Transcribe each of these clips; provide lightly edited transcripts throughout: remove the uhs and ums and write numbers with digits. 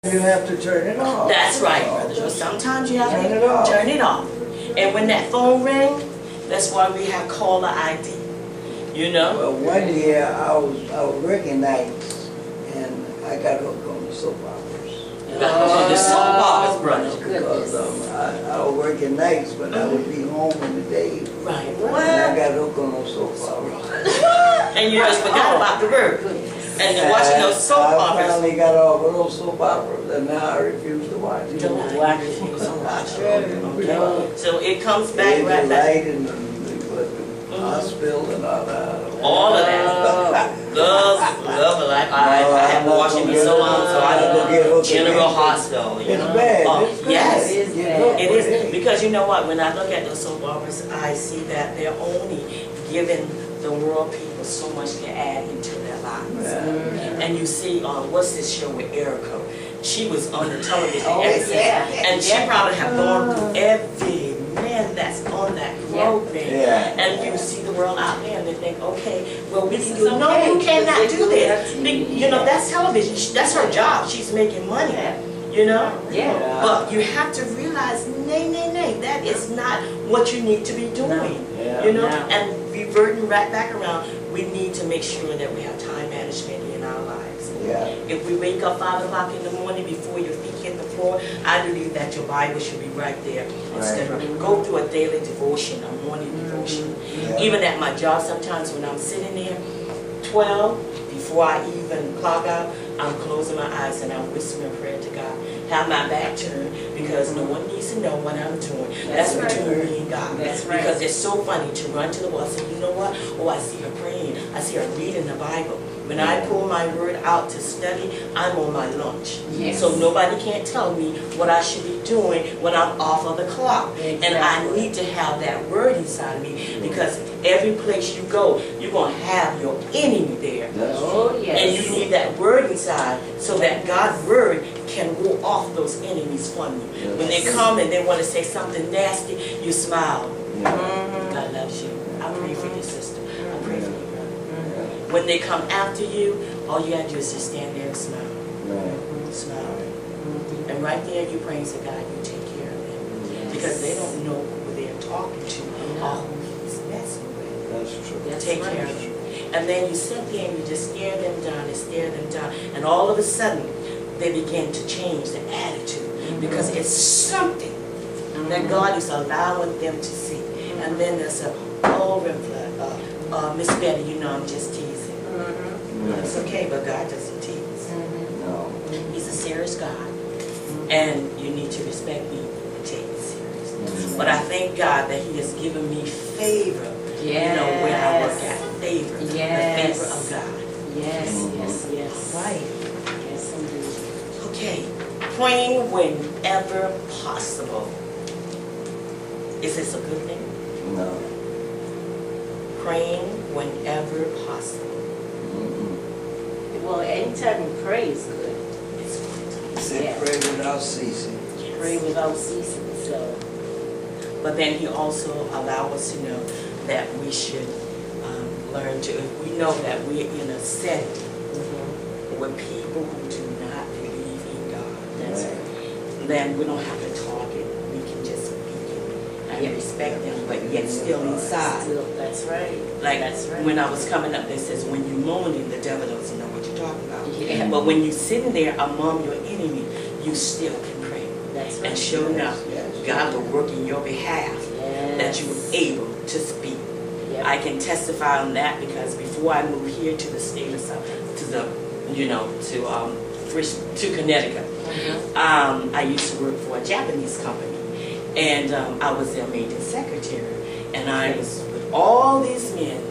You have to turn it off. That's right, Brother Joe. Sometimes you have Turn to it off. turn it off. And when that phone rings, that's why we have caller ID. You know? Well, one year I was working nights, and I got hooked on the soap operas. You got hooked on the soap operas, brother. Because I was working nights, but I would be home in the day. Right. And I got hooked on those soap operas. And you just forgot about the word. And you're watching those soap I operas. finally got off of those soap operas, and now I refuse to watch it. Don't watch it. Okay. So it comes back right back. Light and the hospital and all that. All of that. Love, like I haven't watched it in so long, so I don't know. General Hospital, you know. It's bad. It's Yes, bad. it is. Because you know what? When I look at those soap operas, I see that they're only giving the world people so much to add into their lives. And you see, what's this show with Erica? She was on the television and she probably have gone through every man that's on that program. And you see the world out there and they think, okay, well we can do it. No, you cannot do that. You know, that's television. That's her job. She's making money. You know? But you have to realize, nay, that is not what you need to be doing. You know? And reverting right back around, we need to make sure that we have time management in our lives. If we wake up 5 o'clock in the morning before your feet hit the floor, I believe that your Bible should be right there. Instead of go through a daily devotion, a morning devotion. Even at my job, sometimes when I'm sitting there, 12, before I even clock out, I'm closing my eyes and I'm whispering prayer to God. Have my back turned because no one needs to know what I'm doing. That's between me and God. Because it's so funny to run to the wall and say, you know what? Oh, I see her praying. I see her reading the Bible. When I pull my word out to study, I'm on my lunch. So nobody can't tell me what I should be doing when I'm off of the clock. And I need to have that word inside of me because every place you go, you're going to have your enemy there. And you need that word inside so that God's word can ward off those enemies from you. When they come and they want to say something nasty, you smile. God loves you. I pray for you, sister. I pray for you, brother. When they come after you, all you gotta do is just stand there and smile. Smile. And right there you pray and say, God, you take care of them. Because they don't know who they're talking to or who he's messing with. That's true. Take care of them. And then you sit there and you just stare them down and stare them down. And all of a sudden, they begin to change the attitude. Because it's something that God is allowing them to see. And then there's a, oh, Fludd, Miss Betty, you know I'm just teasing. It's okay, but God doesn't tease. He's a serious God. And you need to respect me and take me serious. But I thank God that he has given me favor. You know, where I work at. Favor. The favor of God. Right. Yes, indeed. Okay. Praying whenever possible. Is this a good thing? No. Praying whenever possible. Well, anytime you pray is good. It's good. Say pray without ceasing. Pray without ceasing. So, but then he also allows us to know that we should learn to, if we know that we're in a setting with people who do not believe in God, then we don't have to talk it. We can just speak it and respect them, but yet still inside. That's right. Like when I was coming up, they says, when you moaning, the devil doesn't know what you're talking about. But when you're sitting there among your enemy, you still can pray. That's right. And sure enough, God will work in your behalf that you were able to speak. I can testify on that because before I moved here to the state of South, to the, you know, to Connecticut, I used to work for a Japanese company, and I was their maintenance secretary, and I was with all these men,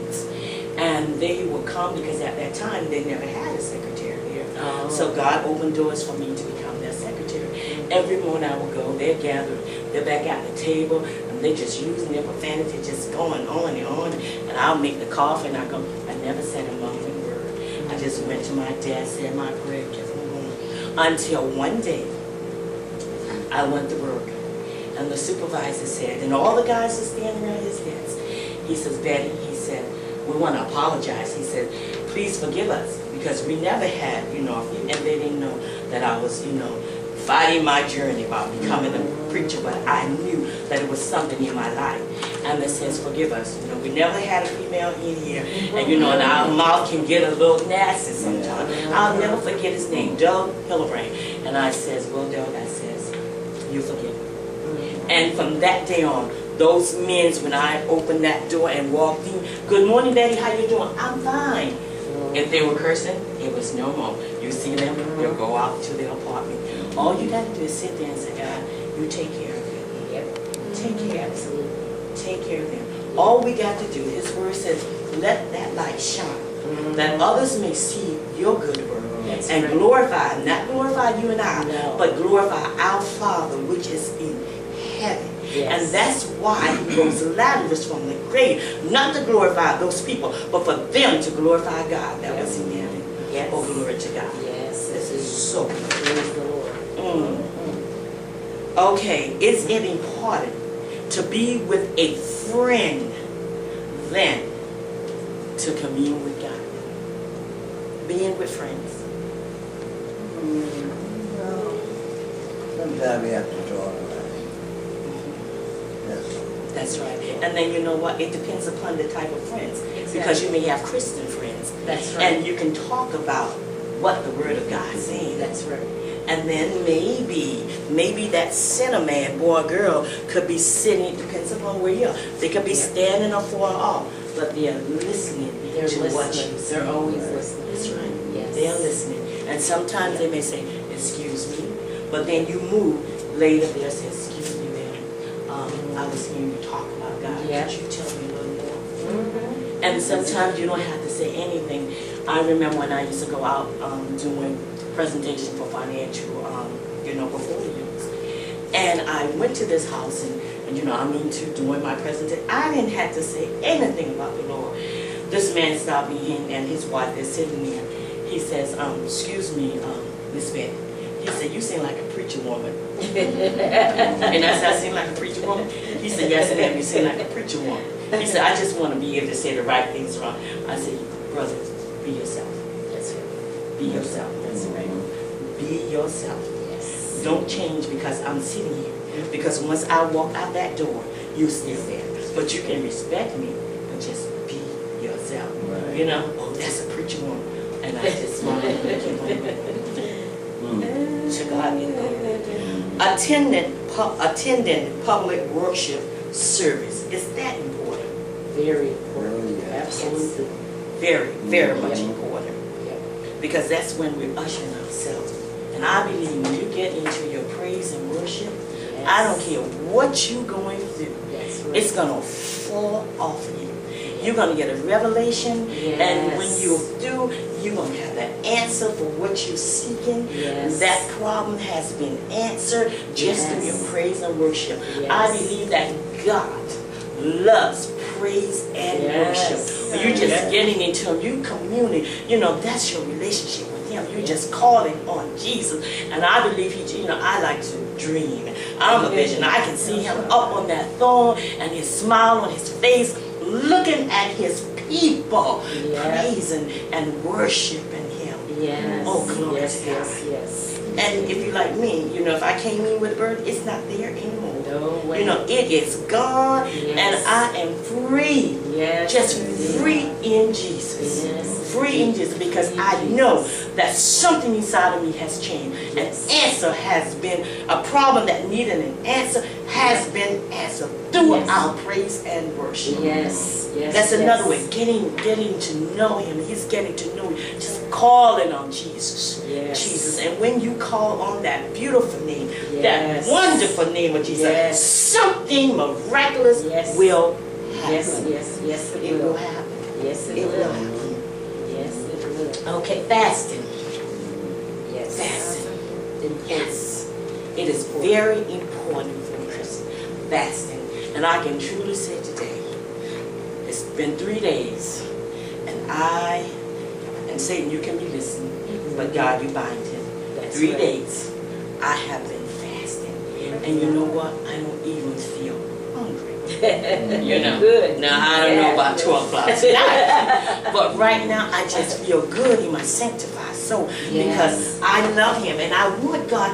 and they would come because at that time they never had a secretary here. So God opened doors for me to become their secretary. Every morning I would go, they're gathered, they're back at the table, and they're just using their profanity, just going on and on. And I'll make the coffee and I go, I never said a mumbling word. I just went to my desk, said my prayer, kept on going. Until one day, I went to work, and the supervisor said, and all the guys were standing around his desk, he says, Betty, he said, we want to apologize. He said, please forgive us. because we never had, and they didn't know that I was, fighting my journey about becoming a preacher, but I knew that it was something in my life. And it says, forgive us. We never had a female in here, and our mouth can get a little nasty sometimes. I'll never forget his name, Doug Hillebrand. And I says, well, Doug, I says, you forgive me. And from that day on, those men, when I opened that door and walked in, good morning, Daddy, how you doing? I'm fine. If they were cursing, it was no more. You see them, they'll go out to their apartment. All you got to do is sit there and say, God, you take care of them. Yep. Take care, absolutely. Take care of them. All we got to do, His word says, let that light shine, that others may see your good work and glorify, not glorify you and I, but glorify our Father which is in heaven. Yes. And that's why He rose Lazarus from the grave, not to glorify those people, but for them to glorify God that was in heaven. Yes. Oh, glory to God. Yes. This is so good. Praise the Lord. Okay, is it important to be with a friend than to commune with God? Being with friends. Well, sometimes we have to draw the line. That's right. And then you know what? It depends upon the type of friends. Because you may have Christian friends. That's right. And you can talk about what the Word of God is saying. That's right. And then maybe that sinner man, boy or girl, could be sitting, it depends upon where you are. They could be standing afar off, but they are listening to what you say. They're always listening. That's right. Yes. They are listening. And sometimes they may say, excuse me, but then you move later, they'll say, excuse me, ma'am. I was hearing you talk about God. Yeah. Could you tell me a little more? And sometimes you don't have to say anything. I remember when I used to go out doing presentation for financial, portfolios. And I went to this house and I'm into doing my presentation. I didn't have to say anything about the Lord. This man stopped me and his wife is sitting there. He says, excuse me, Miss Betty. He said, you seem like a preacher woman. And I said, I seem like a preacher woman? He said, yes, ma'am, you seem like a preacher woman. He said, I just want to be able to say the right things wrong. I said, brother, be yourself. That's right. Be yourself. That's right. Be yourself. Yes. Don't change because I'm sitting here. Because once I walk out that door, you're still there. But you can respect me, but just be yourself. Right. Oh, that's a preacher woman. And I just smile and keep on to God be the glory. Attending public worship service. Is that important? Very important. Oh, yeah. Absolutely. Very, very much important. Yeah. Because that's when we're ushering ourselves. And I believe when you get into your praise and worship, Yes. I don't care what you're going through, That's right. it's going to fall off of you. You're going to get a revelation, and when Yes. you do, you're going to have the answer for what you're seeking. Yes. That problem has been answered just through your praise and worship. Yes. I believe that God loves praise and worship. When you're just getting into Him, you communing, that's your relationship with Him. You're just calling on Jesus. And I believe I like to dream. I'm a vision. I can see Him up on that throne and His smile on His face, looking at His people, praising and worshiping Him. Yes. Oh, glory yes, to God. yes, yes. And if you're like me, if I came in with a bird, it's not there anymore. No way. It is gone, Yes. and I am free. Yes. Just free in Jesus. Yes. Free in Jesus, because Free in I Jesus. know that something inside of me has changed. Yes. An answer has been, a problem that needed an answer has been answered through Yes. our praise and worship. Yes. Yes. That's yes. another way, getting to know Him. He's getting to know you. Just calling on Jesus. Yes. Jesus. And when you call on that beautiful name, Yes. that wonderful name of Jesus, Yes. something miraculous Yes. will happen. Yes, yes, yes, It will happen. Yes, it It will will. happen. Yes, it will. Okay, fasting. Yes. Fasting. Yes. It is very important for a Christian. Fasting. And I can truly say today, it's been 3 days, and Satan, you can be listening, but God, you bind him. That's 3 right. days, I have been fasting. And you know what? I don't even feel hungry. You know. Good. Now I don't know about 12 o'clock tonight, but right now I just feel good in my sanctified soul because Yes. I love Him and I want God